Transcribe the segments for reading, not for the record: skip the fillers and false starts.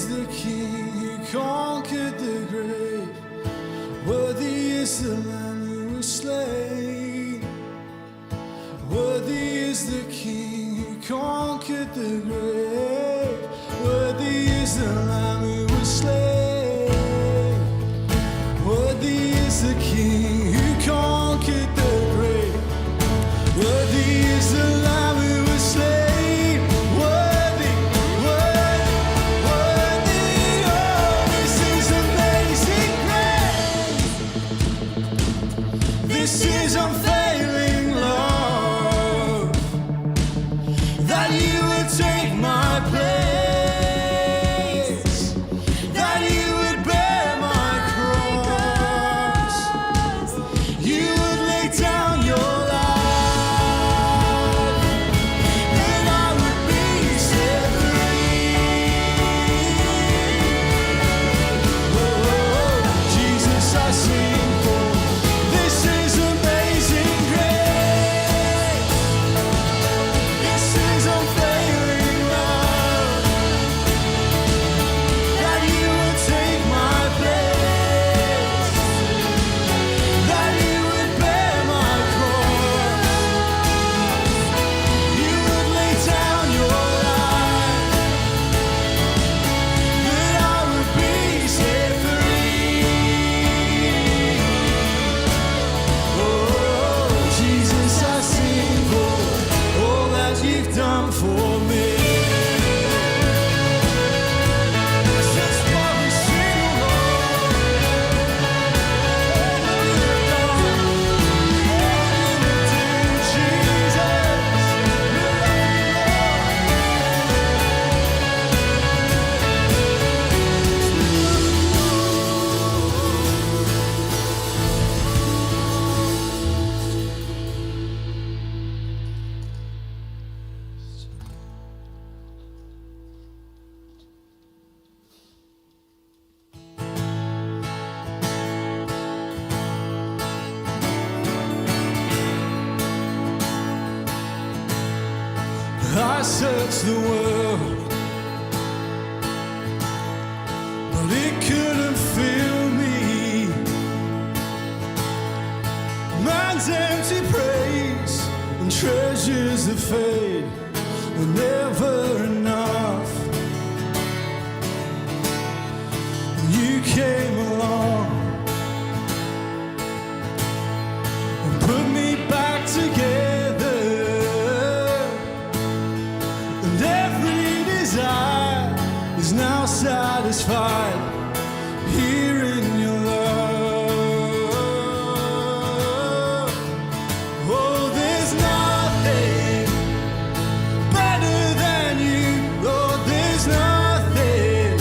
is the King who conquered the grave. Worthy is the Lamb who was slain. Worthy is the King who conquered the grave. Worthy is the Lamb who was slain. Worthy is the King who conquered the grave. Worthy is the Lamb who was slain. Worthy, worthy, worthy. Oh, this is amazing grace. This is unfailing love. That you would take my place. That you would bear my cross. You would lay down your life. That I would be set free. Oh, Jesus, I sing for. This is amazing grace. This is unfailing love. That you would take my place. That you would bear my cross. You would lay down your life. That I would be set free. Oh, Jesus, I sing for all that you've done for me. That's why we sing, Lord. All you've done, all you do, Jesus. I searched the world, but it couldn't fill me. Man's empty praise and treasures that fade were never enough. You came along and put me back together. And every desire is now satisfied here in your love. Oh, there's nothing better than you. Lord, there's nothing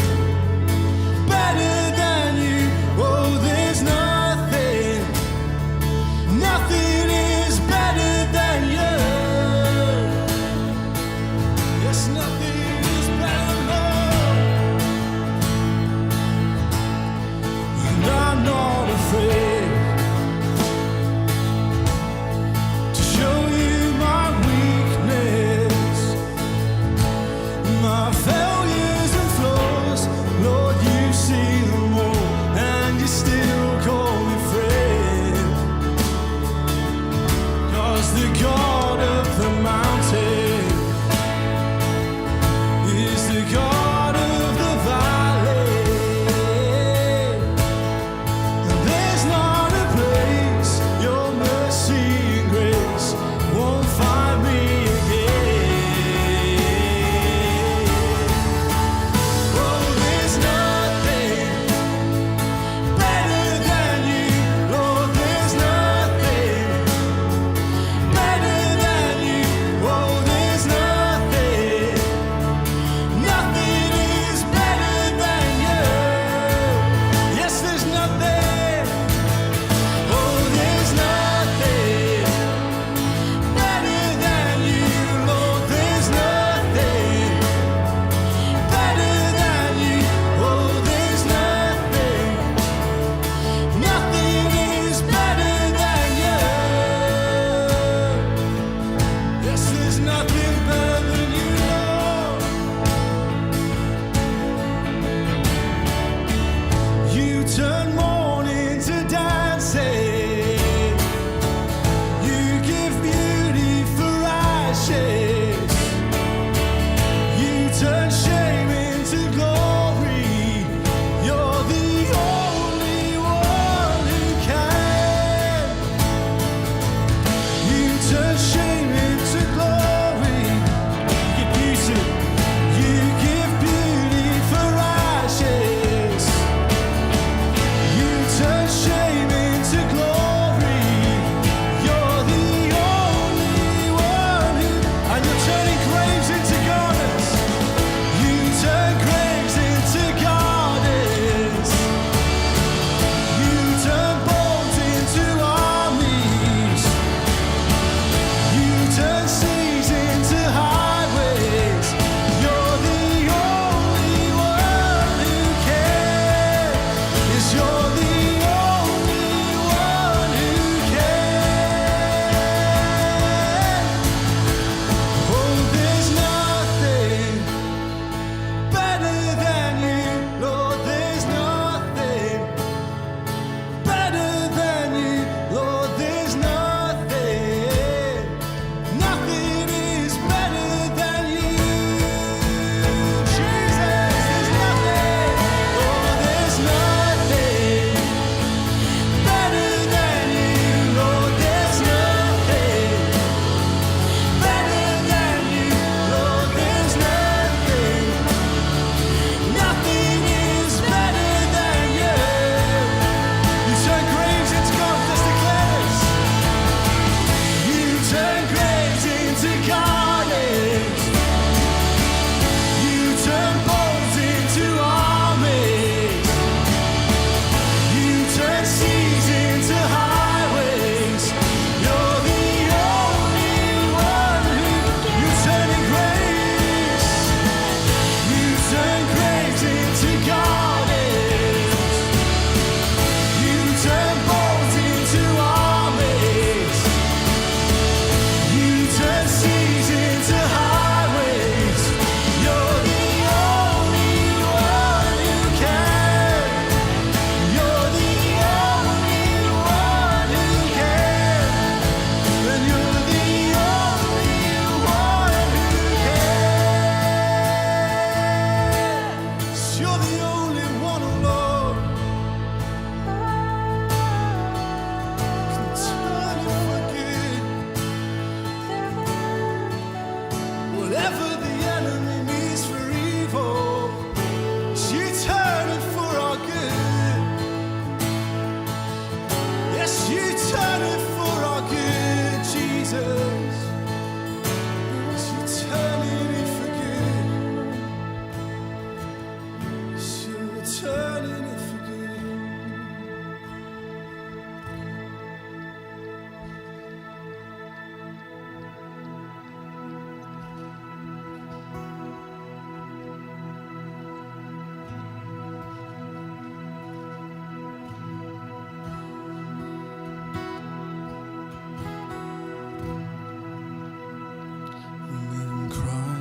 better than you. Oh, there's nothing. Nothing is better than you. Yes, nothing is better, Lord.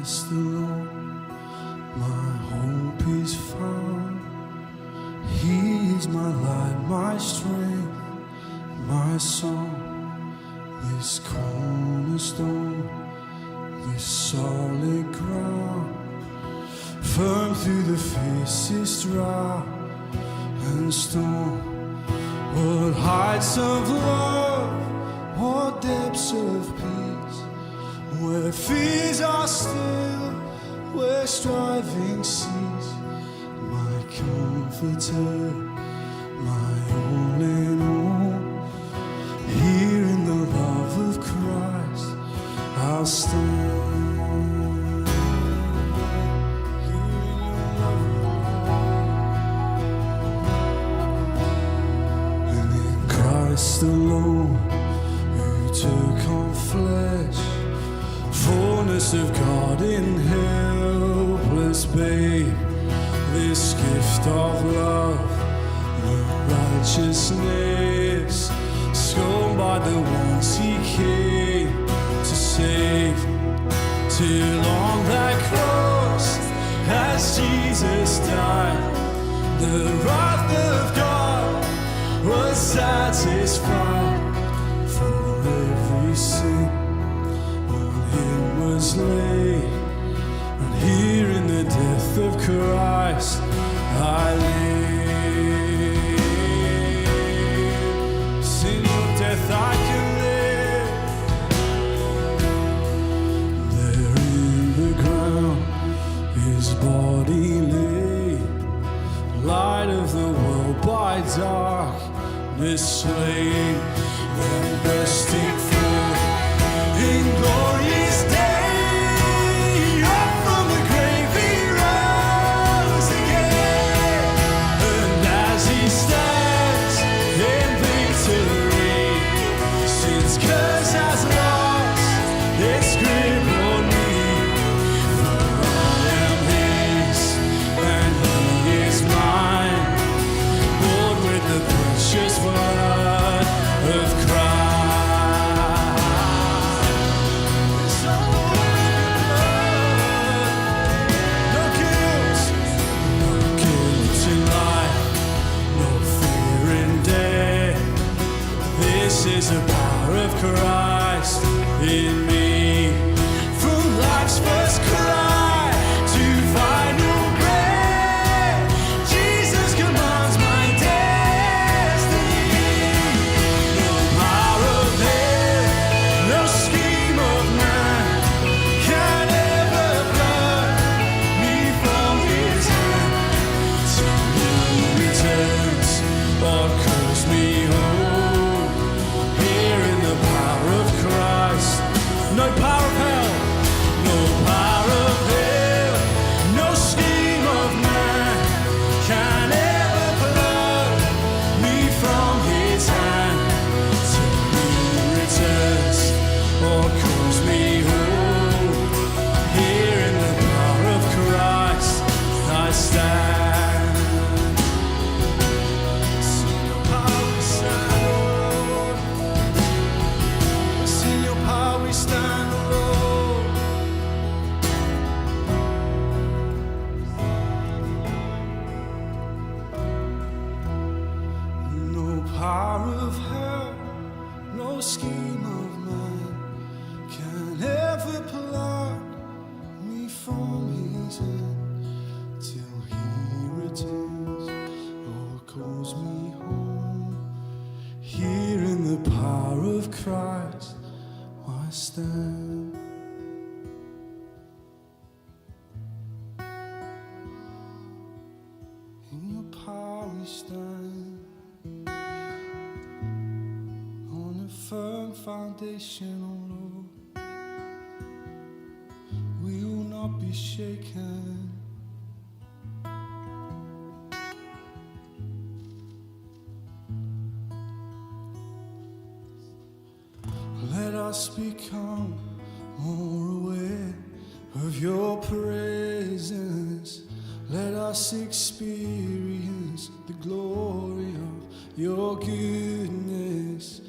Christ alone, my hope is found. He is my light, my strength, my song. This cornerstone, this solid ground, firm through the fiercest drought and storm. What heights of love, what depths of peace, where fears are still, where striving cease. My comforter, my all in all, here in the love of Christ I'll stand. Christ alone, who took on flesh, fullness of God in helpless babe. This gift of love, the righteousness, scorned by the ones he came to save. Till on that cross, as Jesus died, the wrath of God was satisfied. For every sin on him was laid, and here in the death of Christ I live. Sin or death I can live. There in the ground his body lay, light of the world by darkness slain, then bursting forth in glorious day. Up from the grave he rose again, and as he stands in victory, sin's curse has lost its grip on me. For I am his and he is mine, born with the precious blood of Christ. So no guilt in life, no fear in death. This is the power of Christ in me. From life's first cry to final breath, Jesus commands my destiny. No power of hell, no scheme of man can ever pluck me from his hand. Till he returns or calls me home, here in the power of Christ. No power of hell, no power of hell, no scheme of man can ever pluck me from his hand. Till he returns or calls me home, here in the power of Christ I stand. Sing your power we stand, oh Lord. Sing your power we stand, oh Lord. No power of hell, no scheme of man can ever pluck me from his hand. Till he returns or calls me home, here in the power of Christ I stand. In your power we stand, on a firm foundation, oh Lord. We will not be shaken. Let us become more aware of your presence. Let us experience the glory of your goodness.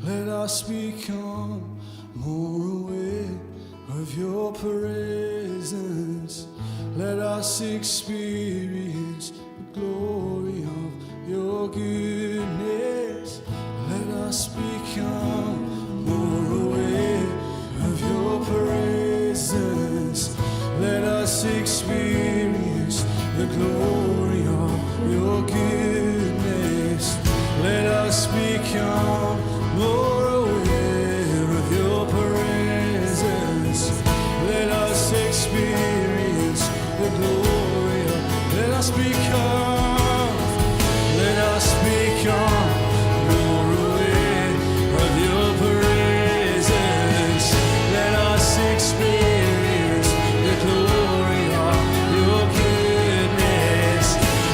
Let us become more aware of your presence. Let us experience the glory of your goodness. Let us become more aware of your presence. Let us experience the glory of your goodness. Let us become more aware of your presence. Let us experience the glory of, let us become more aware of your presence. Let us experience the glory of your goodness.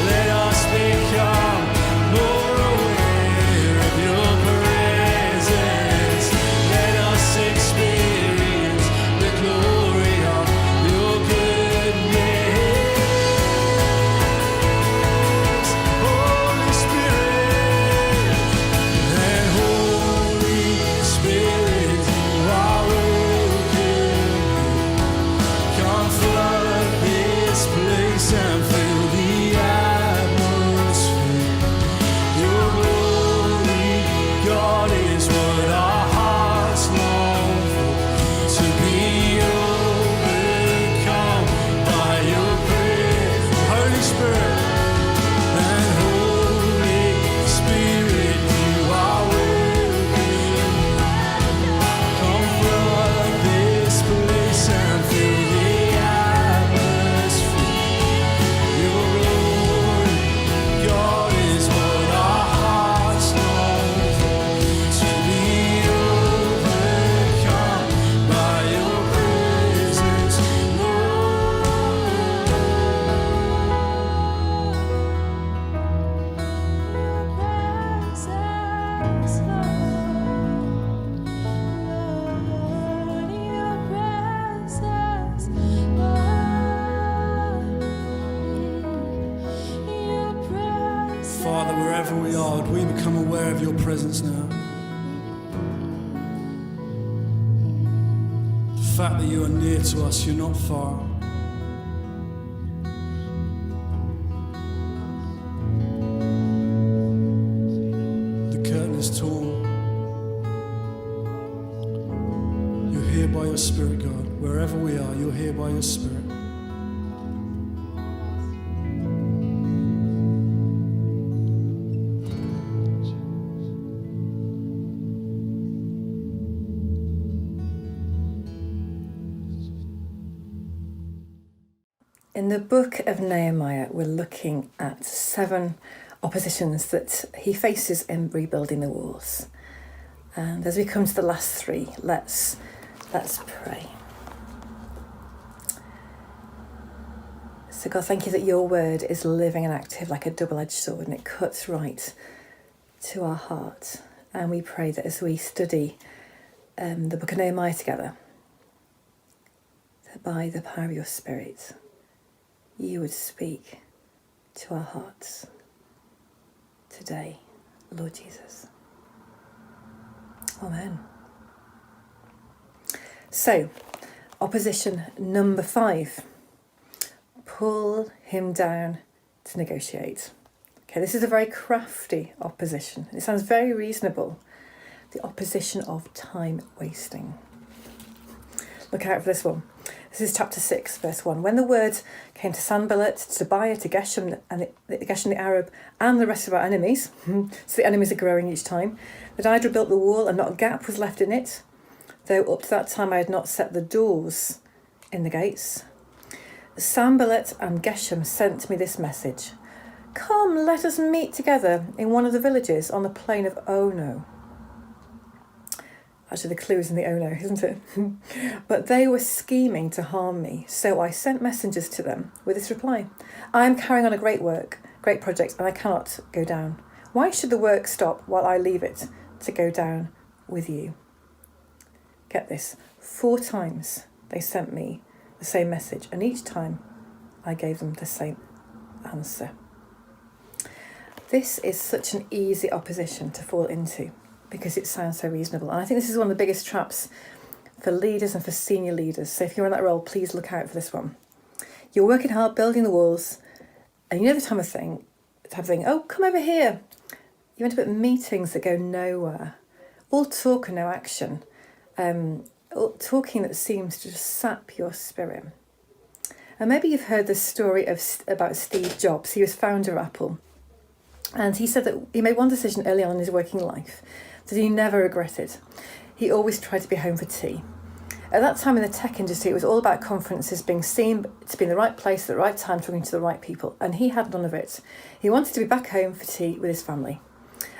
Let us become more aware of your presence. Let us experience the glory of your goodness. Holy Spirit, and Holy Spirit, you are welcome. Come flood this place and fill the atmosphere. Your glory, God, is what our hearts long for. To be overcome by your praise. Holy Spirit, and Holy Spirit, you are welcome. Come flood this place and fill the atmosphere. Your glory, God, is what our hearts long for. To be overcome by your presence, Father, wherever we are, would we become aware of your presence now? The fact that you are near to us, you're not far. The curtain is torn. You're here by your Spirit, God. Wherever we are, you're here by your Spirit. In the book of Nehemiah, we're looking at 7 oppositions that he faces in rebuilding the walls. And as we come to the last 3, let's pray. So God, thank you that your word is living and active like a double-edged sword, and it cuts right to our heart. And we pray that as we study the book of Nehemiah together, that by the power of your Spirit, you would speak to our hearts today, Lord Jesus. Amen. So, opposition number 5. Pull him down to negotiate. Okay, this is a very crafty opposition. It sounds very reasonable. The opposition of time wasting. Look out for this one. This is chapter 6, verse 1. When the word came to Sanballat, to Tobiah, to Geshem, and Geshem the Arab, and the rest of our enemies, so the enemies are growing each time, that I had rebuilt the wall and not a gap was left in it, though up to that time I had not set the doors in the gates. Sanballat and Geshem sent me this message. Come, let us meet together in one of the villages on the plain of Ono. Actually, the clue is in the Ono, isn't it? But they were scheming to harm me, so I sent messengers to them with this reply. I am carrying on a great project, and I cannot go down. Why should the work stop while I leave it to go down with you? Get this, 4 times they sent me the same message, and each time I gave them the same answer. This is such an easy opposition to fall into, because it sounds so reasonable. And I think this is one of the biggest traps for leaders and for senior leaders. So if you're in that role, please look out for this one. You're working hard, building the walls, and you know the type of thing, oh, come over here. You end up at meetings that go nowhere. All talk and no action. All talking that seems to just sap your spirit. And maybe you've heard the story about Steve Jobs. He was founder of Apple. And he said that he made one decision early on in his working life that he never regretted. He always tried to be home for tea. At that time in the tech industry, it was all about conferences, being seen to be in the right place at the right time, talking to the right people. And he had none of it. He wanted to be back home for tea with his family.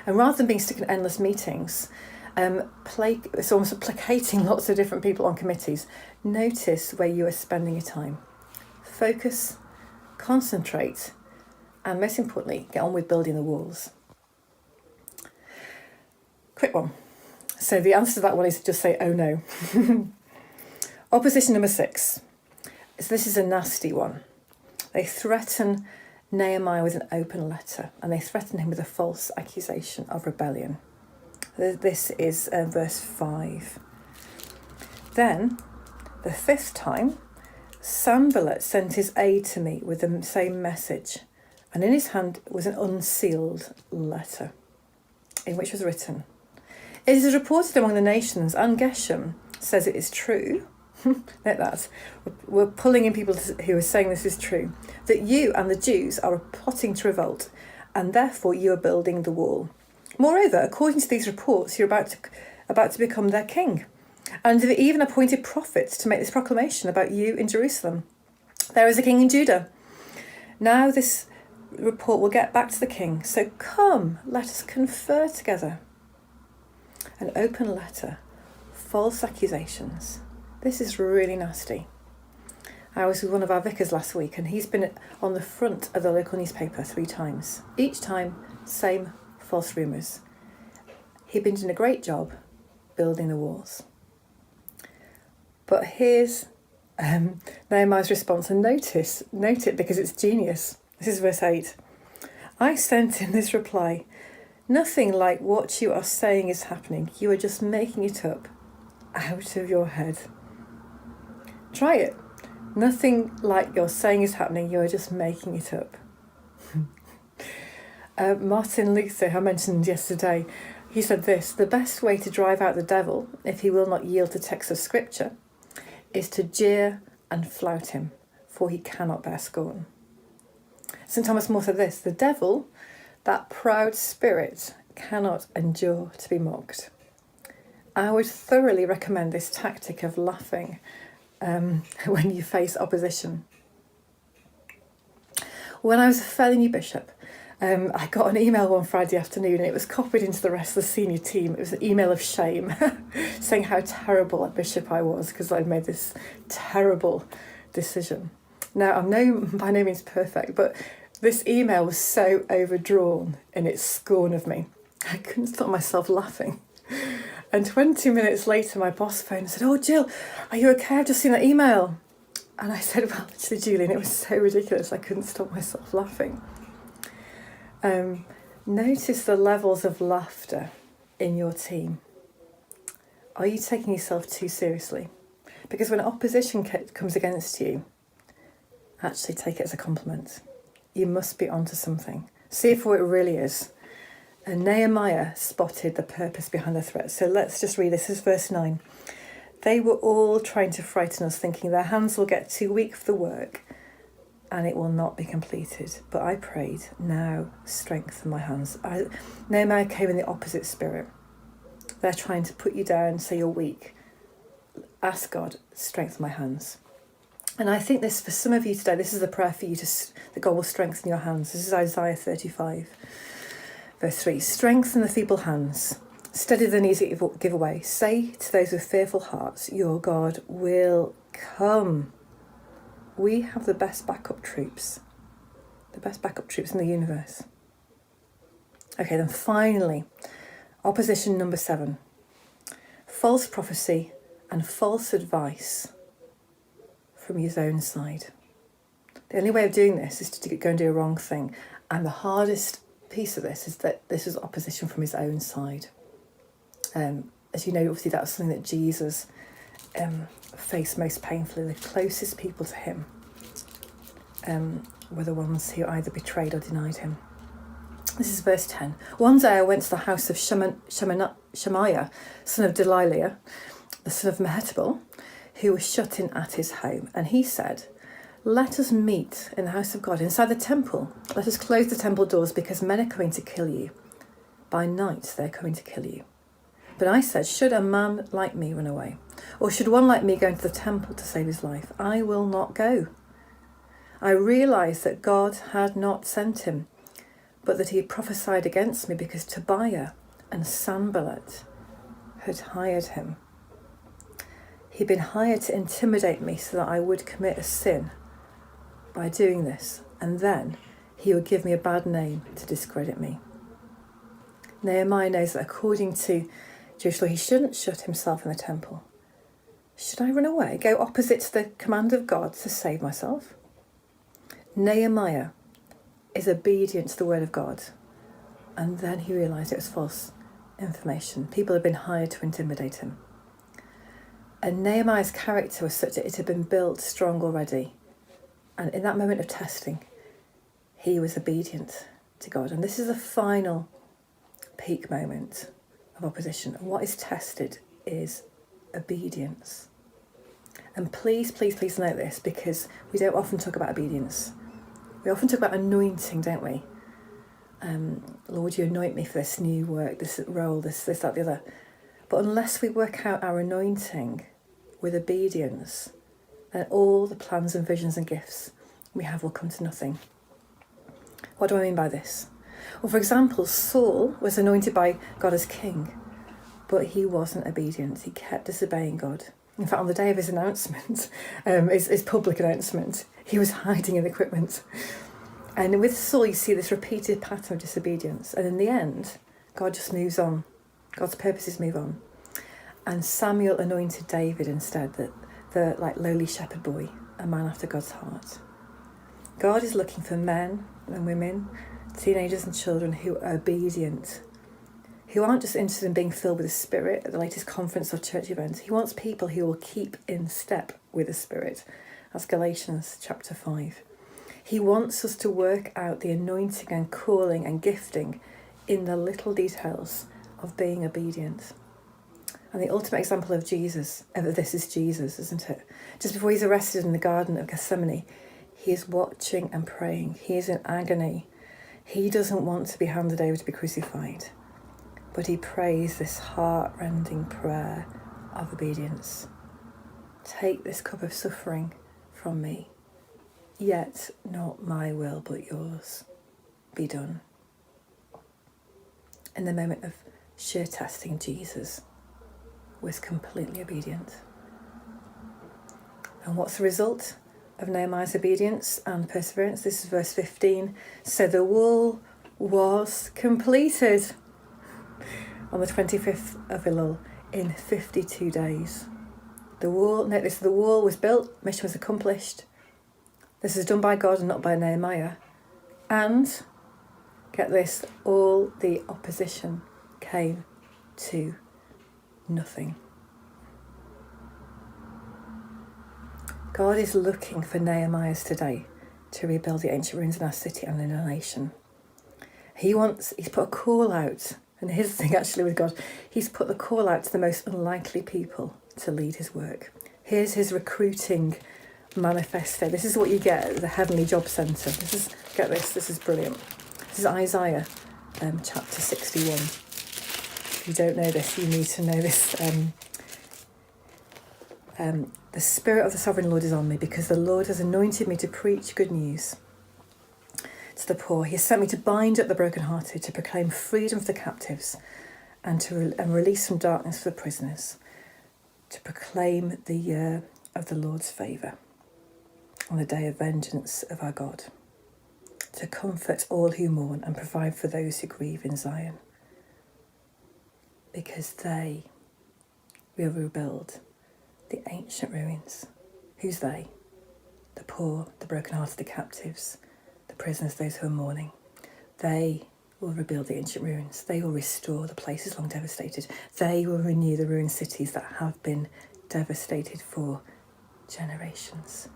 And rather than being stuck in endless meetings, it's almost placating lots of different people on committees, notice where you are spending your time. Focus, concentrate, and most importantly, get on with building the walls. Quick one. So the answer to that one is just say, oh no. Opposition number 6. So this is a nasty one. They threaten Nehemiah with an open letter, and they threaten him with a false accusation of rebellion. This is verse 5. Then, the 5th time, Sanballat sent his aide to me with the same message, and in his hand was an unsealed letter, in which was written, "It is reported among the nations, and Geshem says it is true." Like that. We're pulling in people who are saying this is true. That you and the Jews are plotting to revolt, and therefore you are building the wall. Moreover, according to these reports, you're about to become their king. And they've even appointed prophets to make this proclamation about you in Jerusalem. There is a king in Judah. Now this report will get back to the king. So come, let us confer together. An open letter, false accusations. This is really nasty. I was with one of our vicars last week, and he's been on the front of the local newspaper 3 times. Each time, same false rumours. He'd been doing a great job building the walls. But here's Nehemiah's response, and note it because it's genius. This is verse 8. I sent him this reply. Nothing like what you are saying is happening. You are just making it up out of your head. Try it. Nothing like you're saying is happening. You are just making it up. Martin Luther, who I mentioned yesterday, he said this: the best way to drive out the devil, if he will not yield to texts of scripture, is to jeer and flout him, for he cannot bear scorn. St. Thomas More said this: the devil, that proud spirit, cannot endure to be mocked. I would thoroughly recommend this tactic of laughing when you face opposition. When I was a fairly new bishop, I got an email one Friday afternoon, and it was copied into the rest of the senior team. It was an email of shame saying how terrible a bishop I was because I'd made this terrible decision. Now, I'm by no means perfect, but this email was so overdrawn in its scorn of me. I couldn't stop myself laughing. And 20 minutes later, my boss phoned and said, "Oh, Jill, are you okay? I've just seen that email." And I said, "Well, actually, Julian, it was so ridiculous. I couldn't stop myself laughing." Notice the levels of laughter in your team. Are you taking yourself too seriously? Because when opposition comes against you, actually take it as a compliment. You must be onto something. See it for what it really is. And Nehemiah spotted the purpose behind the threat. So let's just read this. This is verse 9. They were all trying to frighten us, thinking their hands will get too weak for the work and it will not be completed. But I prayed, now strengthen my hands. Nehemiah came in the opposite spirit. They're trying to put you down, say you're weak. Ask God, strengthen my hands. And I think this, for some of you today, this is a prayer for you that God will strengthen your hands. This is Isaiah 35, verse 3. Strengthen the feeble hands. Steady the knees that give away. Say to those with fearful hearts, your God will come. We have the best backup troops. The best backup troops in the universe. Okay, then finally, opposition number 7. False prophecy and false advice from his own side. The only way of doing this is to go and do a wrong thing. And the hardest piece of this is that this is opposition from his own side. As you know, obviously that was something that Jesus faced most painfully, the closest people to him, were the ones who either betrayed or denied him. This is verse 10. One day I went to the house of Shemaiah, son of Delaiah, the son of Mehetabel, who was shut in at his home. And he said, let us meet in the house of God, inside the temple. Let us close the temple doors, because men are coming to kill you. By night they're coming to kill you. But I said, should a man like me run away? Or should one like me go into the temple to save his life? I will not go. I realised that God had not sent him, but that he had prophesied against me, because Tobiah and Sanballat had hired him. He'd been hired to intimidate me so that I would commit a sin by doing this, and then he would give me a bad name to discredit me. Nehemiah knows that according to Jewish law, he shouldn't shut himself in the temple. Should I run away, go opposite to the command of God to save myself? Nehemiah is obedient to the word of God, and then he realised it was false information. People had been hired to intimidate him. And Nehemiah's character was such that it had been built strong already. And in that moment of testing, he was obedient to God. And this is the final peak moment of opposition. And what is tested is obedience. And please, please, please note this, because we don't often talk about obedience. We often talk about anointing, don't we? Lord, you anoint me for this new work, this role, this, that, the other. But unless we work out our anointing with obedience, then all the plans and visions and gifts we have will come to nothing. What do I mean by this? Well, for example, Saul was anointed by God as king, but he wasn't obedient. He kept disobeying God. In fact, on the day of his announcement, his public announcement, he was hiding in equipment. And with Saul, you see this repeated pattern of disobedience. And in the end, God just moves on. God's purposes move on. And Samuel anointed David instead, the lowly shepherd boy, a man after God's heart. God is looking for men and women, teenagers and children who are obedient, who aren't just interested in being filled with the Spirit at the latest conference or church event. He wants people who will keep in step with the Spirit. That's Galatians chapter 5. He wants us to work out the anointing and calling and gifting in the little details of being obedient. And the ultimate example of this is Jesus, isn't it? Just before he's arrested in the Garden of Gethsemane, he is watching and praying. He is in agony. He doesn't want to be handed over to be crucified, but he prays this heart-rending prayer of obedience. Take this cup of suffering from me, yet not my will but yours be done. In the moment of sheer testing, Jesus was completely obedient. And what's the result of Nehemiah's obedience and perseverance? This is verse 15. So the wall was completed on the 25th of Elul in 52 days. The wall was built, mission was accomplished. This is done by God and not by Nehemiah. And, get this, all the opposition came to nothing. God is looking for Nehemiahs today to rebuild the ancient ruins in our city and in our nation. He's put a call out, and here's the thing actually with God, he's put the call out to the most unlikely people to lead his work. Here's his recruiting manifesto. This is what you get at the Heavenly Job Centre. This is brilliant. This is Isaiah chapter 61. If you don't know this, you need to know this. The Spirit of the Sovereign Lord is on me, because the Lord has anointed me to preach good news to the poor. He has sent me to bind up the brokenhearted, to proclaim freedom for the captives, and release from darkness for the prisoners, to proclaim the year of the Lord's favour on the day of vengeance of our God, to comfort all who mourn and provide for those who grieve in Zion, because they will rebuild the ancient ruins. Who's they? The poor, the brokenhearted, the captives, the prisoners, those who are mourning. They will rebuild the ancient ruins. They will restore the places long devastated. They will renew the ruined cities that have been devastated for generations.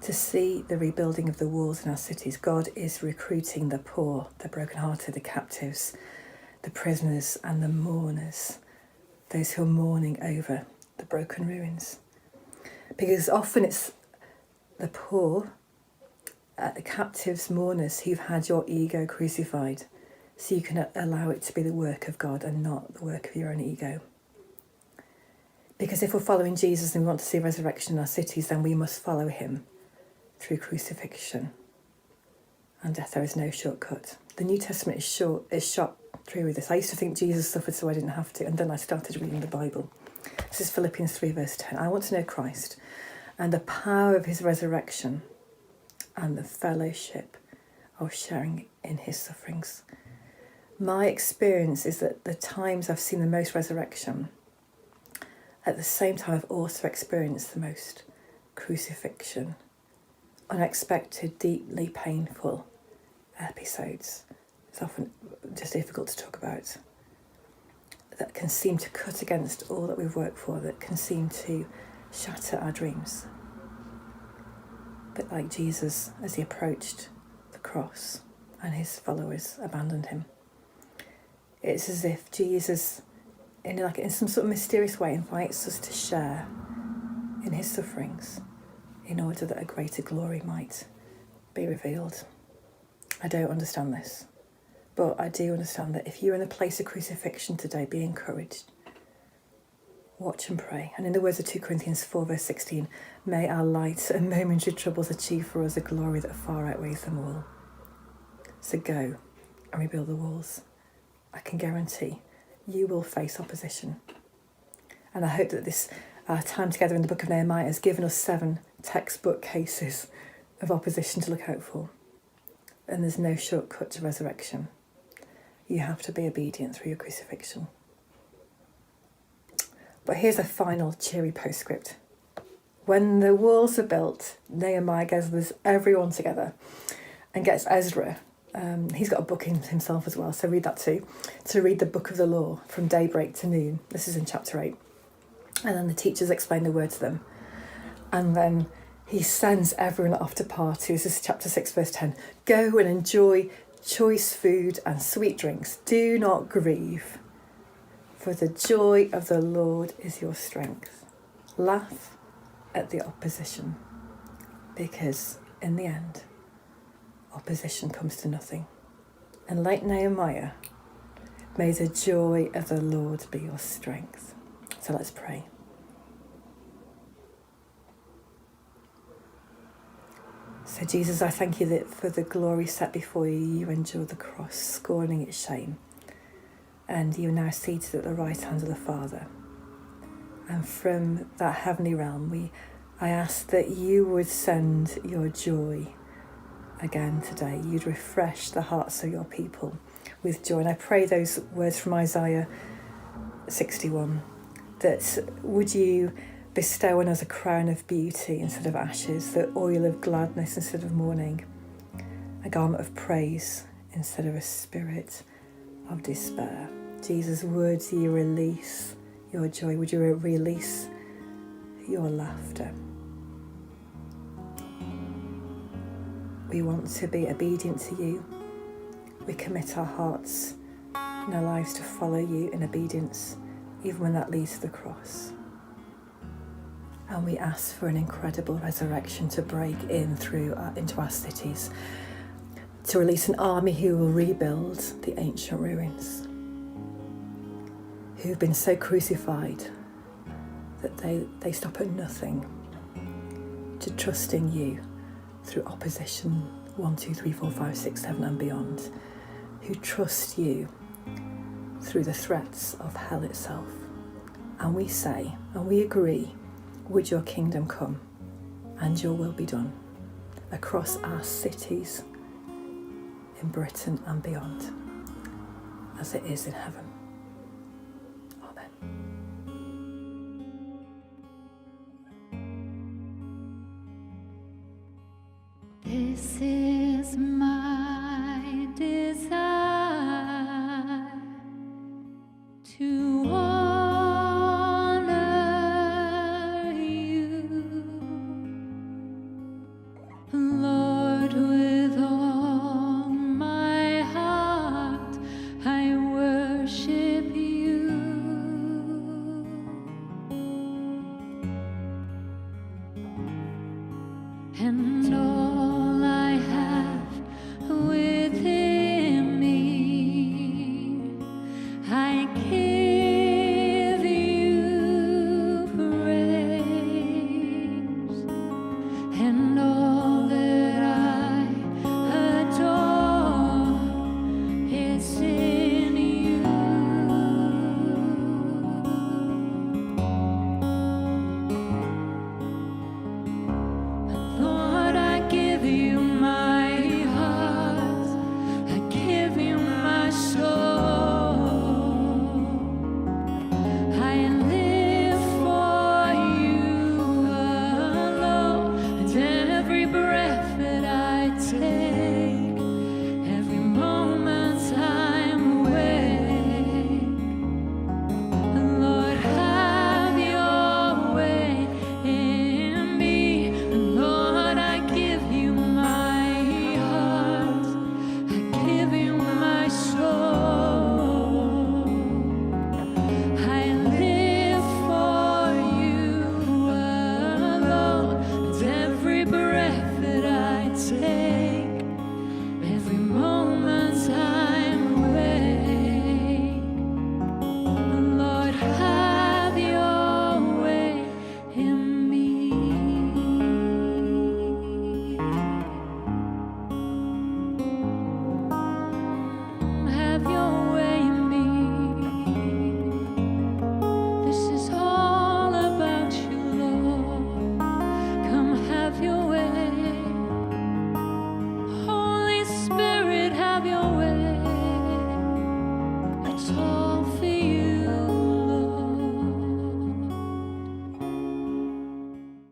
To see the rebuilding of the walls in our cities, God is recruiting the poor, the brokenhearted, the captives, the prisoners and the mourners, those who are mourning over the broken ruins. Because often it's the poor, the captives, mourners who've had your ego crucified, so you can allow it to be the work of God and not the work of your own ego. Because if we're following Jesus and we want to see resurrection in our cities, then we must follow him through crucifixion and death. There is no shortcut. The New Testament is shot through with this. I used to think Jesus suffered so I didn't have to, and then I started reading the Bible. This is Philippians 3 verse 10. I want to know Christ and the power of his resurrection and the fellowship of sharing in his sufferings. My experience is that the times I've seen the most resurrection, at the same time I've also experienced the most crucifixion, unexpected, deeply painful episodes. It's often just difficult to talk about, that can seem to cut against all that we've worked for, that can seem to shatter our dreams. But like Jesus, as he approached the cross and his followers abandoned him, it's as if Jesus, in some sort of mysterious way, invites us to share in his sufferings in order that a greater glory might be revealed. I don't understand this, but I do understand that if you're in a place of crucifixion today, be encouraged. Watch and pray. And in the words of 2 Corinthians 4 verse 16, may our light and momentary troubles achieve for us a glory that far outweighs them all. So go and rebuild the walls. I can guarantee you will face opposition. And I hope that this time together in the book of Nehemiah has given us 7 textbook cases of opposition to look out for. And there's no shortcut to resurrection. You have to be obedient through your crucifixion. But here's a final cheery postscript. When the walls are built, Nehemiah gathers everyone together and gets Ezra. He's got a book in himself as well, so read that too. To read the book of the law from daybreak to noon. This is in chapter 8. And then the teachers explain the word to them. And then he sends everyone off to parties. This is chapter 6, verse 10. Go and enjoy choice food and sweet drinks. Do not grieve, for the joy of the Lord is your strength. Laugh at the opposition, because in the end, opposition comes to nothing. And like Nehemiah, may the joy of the Lord be your strength. So let's pray. So Jesus, I thank you that for the glory set before you, you endured the cross, scorning its shame. And you are now seated at the right hand of the Father. And from that heavenly realm, I ask that you would send your joy again today. You'd refresh the hearts of your people with joy. And I pray those words from Isaiah 61, that would you bestow on us a crown of beauty instead of ashes, the oil of gladness instead of mourning, a garment of praise instead of a spirit of despair. Jesus, would you release your joy? Would you release your laughter? We want to be obedient to you. We commit our hearts and our lives to follow you in obedience, even when that leads to the cross. And we ask for an incredible resurrection to break into our cities, to release an army who will rebuild the ancient ruins, who've been so crucified that they stop at nothing, to trusting you through opposition 1, 2, 3, 4, 5, 6, 7 and beyond, who trust you through the threats of hell itself. And we say, and we agree, would your kingdom come and your will be done across our cities in Britain and beyond, as it is in heaven.